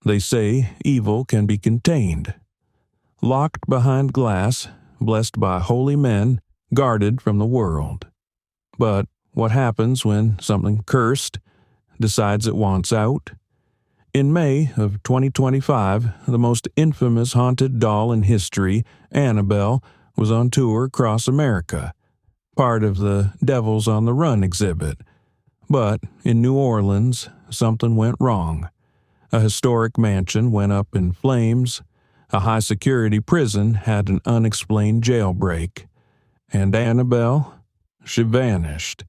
They say evil can be contained. Locked behind glass, blessed by holy men, guarded from the world. But what happens when something cursed decides it wants out? In May of 2025, the most infamous haunted doll in history, Annabelle, was on tour across America, part of the Devils on the Run exhibit. But in New Orleans, something went wrong. A historic mansion went up in flames. A high-security prison had an unexplained jailbreak. And Annabelle, she vanished.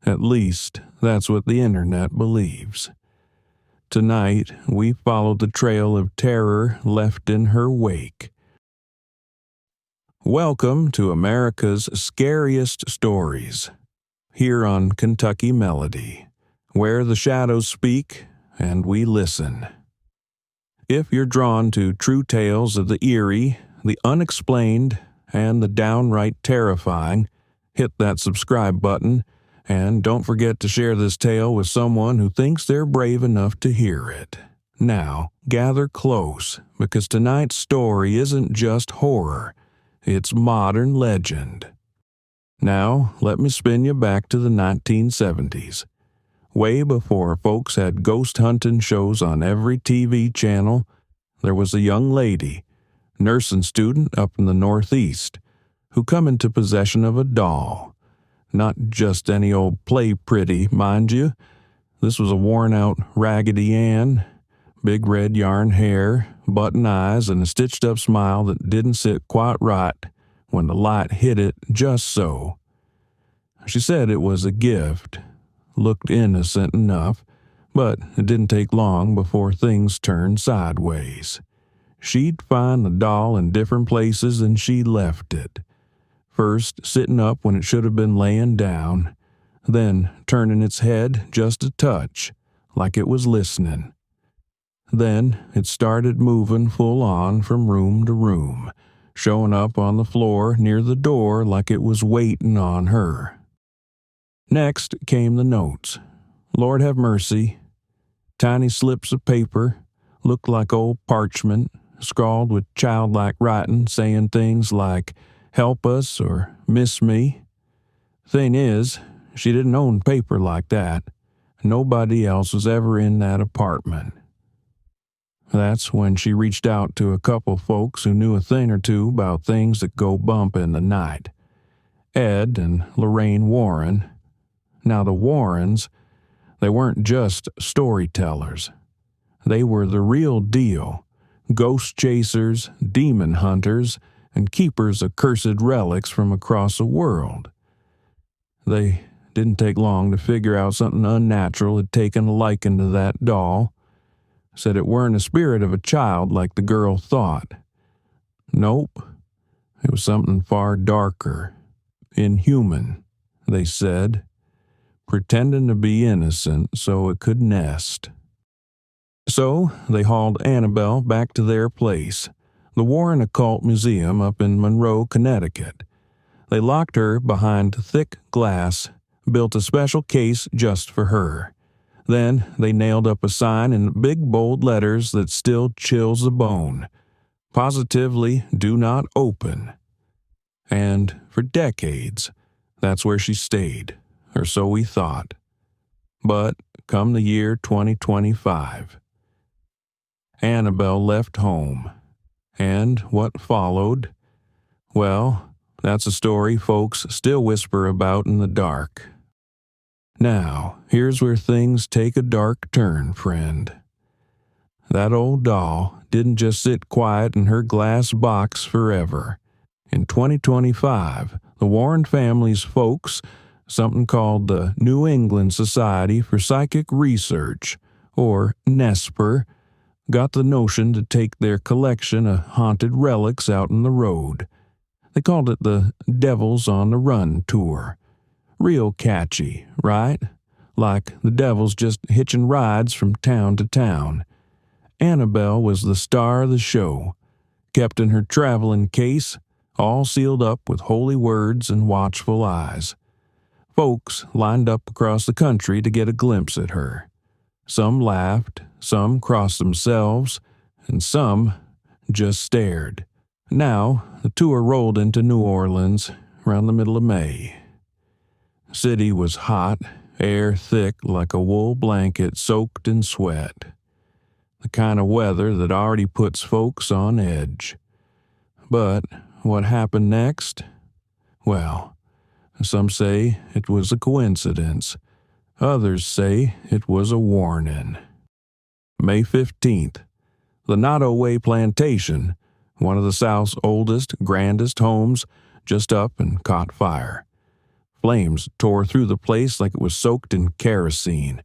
At least, that's what the internet believes. Tonight, we follow the trail of terror left in her wake. Welcome to America's Scariest Stories, here on Kentucky Melody, where the shadows speak and we listen. If you're drawn to true tales of the eerie, the unexplained, and the downright terrifying, hit that subscribe button, and don't forget to share this tale with someone who thinks they're brave enough to hear it. Now, gather close, because tonight's story isn't just horror, it's modern legend. Now, let me spin you back to the 1970s. Way before folks had ghost hunting shows on every TV channel, there was a young lady, nursing student up in the Northeast, who come into possession of a doll. Not just any old play pretty, mind you. This was a worn-out Raggedy Ann, big red yarn hair, button eyes, and a stitched-up smile that didn't sit quite right when the light hit it just so. She said it was a gift. Looked innocent enough, but it didn't take long before things turned sideways. She'd find the doll in different places than she left it. First sitting up when it should have been laying down, then turning its head just a touch, like it was listening. Then it started moving full on from room to room, showing up on the floor near the door like it was waiting on her. Next came the notes. Lord have mercy. Tiny slips of paper, looked like old parchment, scrawled with childlike writing saying things like, "Help us" or "Miss me." Thing is, she didn't own paper like that. Nobody else was ever in that apartment. That's when she reached out to a couple folks who knew a thing or two about things that go bump in the night. Ed and Lorraine Warren. Now the Warrens, they weren't just storytellers. They were the real deal. Ghost chasers, demon hunters, and keepers of cursed relics from across the world. They didn't take long to figure out something unnatural had taken a liking to that doll. Said it weren't a spirit of a child like the girl thought. Nope, it was something far darker. Inhuman, they said. Pretending to be innocent so it could nest. So they hauled Annabelle back to their place, the Warren Occult Museum up in Monroe, Connecticut. They locked her behind thick glass, built a special case just for her. Then they nailed up a sign in big bold letters that still chills the bone. Positively do not open. And for decades, that's where she stayed, or so we thought. But come the year 2025, Annabelle left home. And what followed? Well, that's a story folks still whisper about in the dark. Now, here's where things take a dark turn, friend. That old doll didn't just sit quiet in her glass box forever. In 2025, the Warren family's folks, something called the New England Society for Psychic Research, or NESPR, got the notion to take their collection of haunted relics out on the road. They called it the Devils on the Run tour. Real catchy, right? Like the devils just hitching rides from town to town. Annabelle was the star of the show, kept in her traveling case, all sealed up with holy words and watchful eyes. Folks lined up across the country to get a glimpse at her. Some laughed, some crossed themselves, and some just stared. Now, the tour rolled into New Orleans around the middle of May. The city was hot, air thick like a wool blanket soaked in sweat. The kind of weather that already puts folks on edge. But what happened next? Well, some say it was a coincidence. Others say it was a warning. May 15th. The Nottoway Plantation, one of the South's oldest, grandest homes, just up and caught fire. Flames tore through the place like it was soaked in kerosene.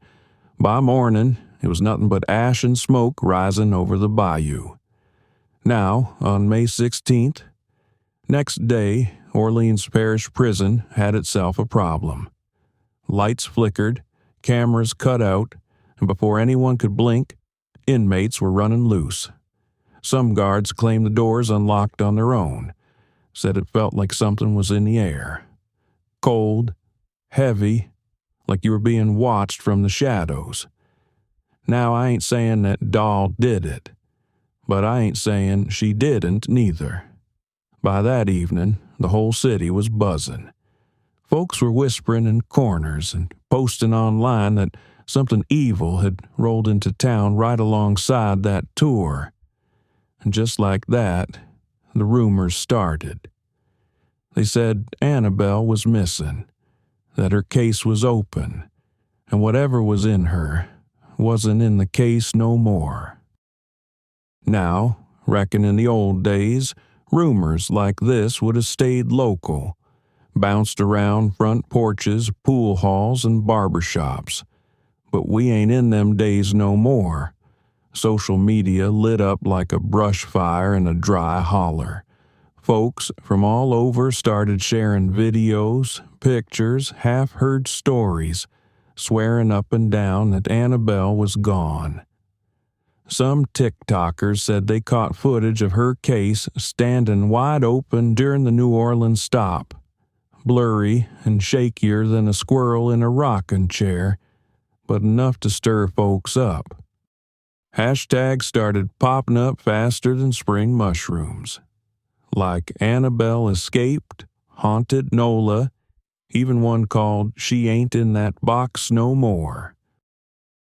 By morning, it was nothing but ash and smoke rising over the bayou. Now, on May 16th, next day, Orleans Parish Prison had itself a problem. Lights flickered, cameras cut out, and before anyone could blink, inmates were running loose. Some guards claimed the doors unlocked on their own, said it felt like something was in the air. Cold, heavy, like you were being watched from the shadows. Now, I ain't saying that doll did it, but I ain't saying she didn't neither. By that evening, the whole city was buzzing. Folks were whispering in corners and posting online that something evil had rolled into town right alongside that tour. And just like that, the rumors started. They said Annabelle was missing, that her case was open, and whatever was in her wasn't in the case no more. Now, reckon in the old days, rumors like this would have stayed local, bounced around front porches, pool halls, and barbershops. But we ain't in them days no more. Social media lit up like a brush fire in a dry holler. Folks from all over started sharing videos, pictures, half-heard stories, swearing up and down that Annabelle was gone. Some TikTokers said they caught footage of her case standing wide open during the New Orleans stop, blurry and shakier than a squirrel in a rocking chair, but enough to stir folks up. Hashtags started popping up faster than spring mushrooms. Like Annabelle escaped, haunted Nola, even one called She Ain't in That Box No More.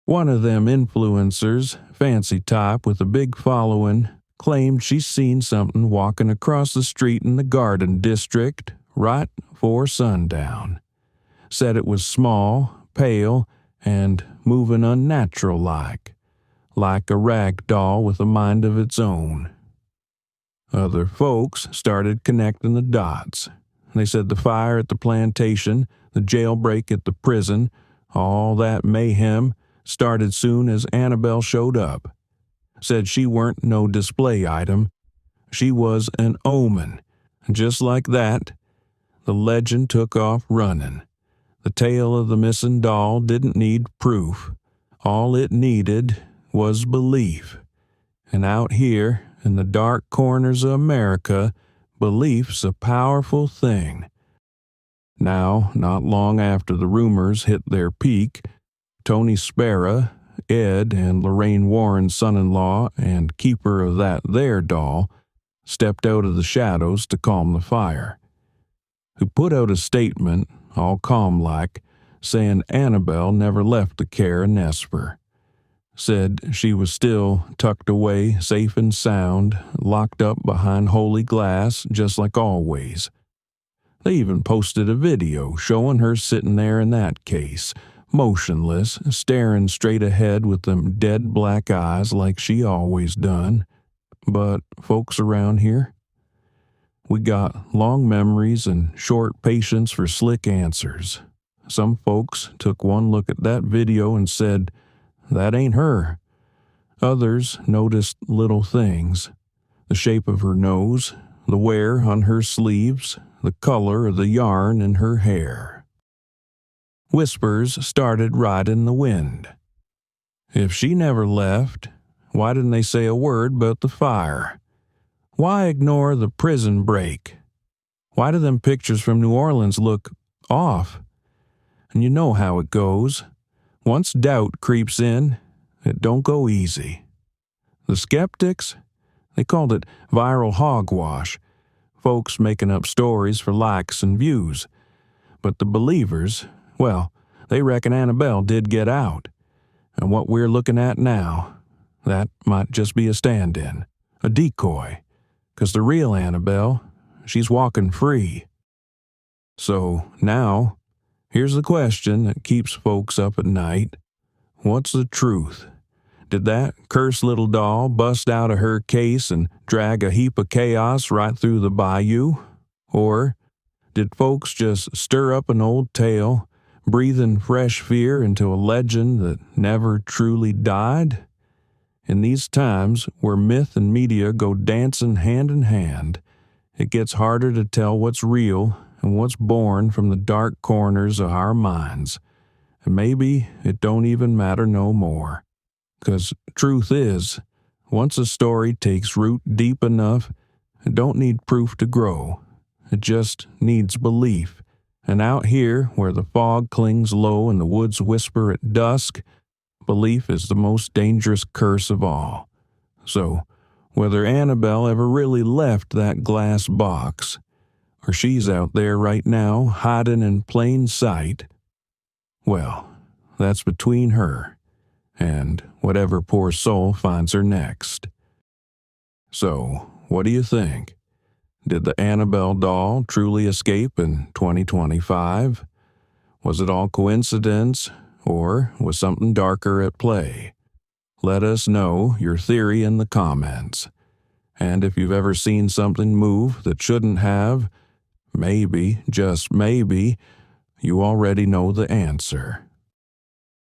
One of them influencers, fancy type with a big following, claimed she's seen something walking across the street in the Garden District right before sundown. Said it was small, pale, and moving unnatural-like a rag doll with a mind of its own. Other folks started connecting the dots. They said the fire at the plantation, the jailbreak at the prison, all that mayhem started soon as Annabelle showed up. Said she weren't no display item. She was an omen. Just like that, the legend took off running. The tale of the missing doll didn't need proof. All it needed was belief. And out here, in the dark corners of America, belief's a powerful thing. Now, not long after the rumors hit their peak, Tony Spera, Ed and Lorraine Warren's son-in-law and keeper of that there doll, stepped out of the shadows to calm the fire. Who put out a statement, all calm-like, saying Annabelle never left the care of NESPR. Said she was still tucked away, safe and sound, locked up behind holy glass, just like always. They even posted a video showing her sitting there in that case, motionless, staring straight ahead with them dead black eyes like she always done. But folks around here, we got long memories and short patience for slick answers. Some folks took one look at that video and said, "That ain't her." Others noticed little things. The shape of her nose, the wear on her sleeves, the color of the yarn in her hair. Whispers started riding the wind. If she never left, why didn't they say a word about the fire? Why ignore the prison break? Why do them pictures from New Orleans look off? And you know how it goes. Once doubt creeps in, it don't go easy. The skeptics, they called it viral hogwash, folks making up stories for likes and views. But the believers, well, they reckon Annabelle did get out. And what we're looking at now, that might just be a stand-in, a decoy, 'cause the real Annabelle, she's walking free. So now, here's the question that keeps folks up at night. What's the truth? Did that cursed little doll bust out of her case and drag a heap of chaos right through the bayou? Or did folks just stir up an old tale, breathing fresh fear into a legend that never truly died? In these times where myth and media go dancing hand in hand, it gets harder to tell what's real and what's born from the dark corners of our minds. And maybe it don't even matter no more. 'Cause truth is, once a story takes root deep enough, it don't need proof to grow. It just needs belief. And out here, where the fog clings low and the woods whisper at dusk, belief is the most dangerous curse of all. So, whether Annabelle ever really left that glass box, or she's out there right now hiding in plain sight, well, that's between her and whatever poor soul finds her next. So, what do you think? Did the Annabelle doll truly escape in 2025? Was it all coincidence, or was something darker at play? Let us know your theory in the comments. And if you've ever seen something move that shouldn't have, maybe, just maybe, you already know the answer.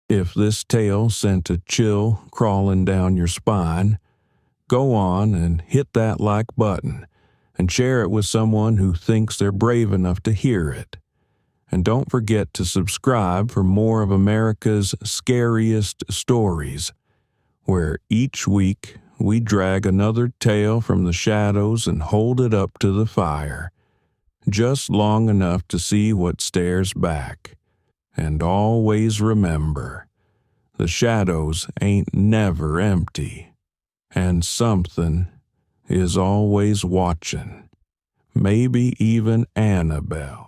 If this tale sent a chill crawling down your spine, go on and hit that like button and share it with someone who thinks they're brave enough to hear it. And don't forget to subscribe for more of America's scariest stories, where each week we drag another tale from the shadows and hold it up to the fire, just long enough to see what stares back. And always remember, the shadows ain't never empty, and something is always watching, maybe even Annabelle.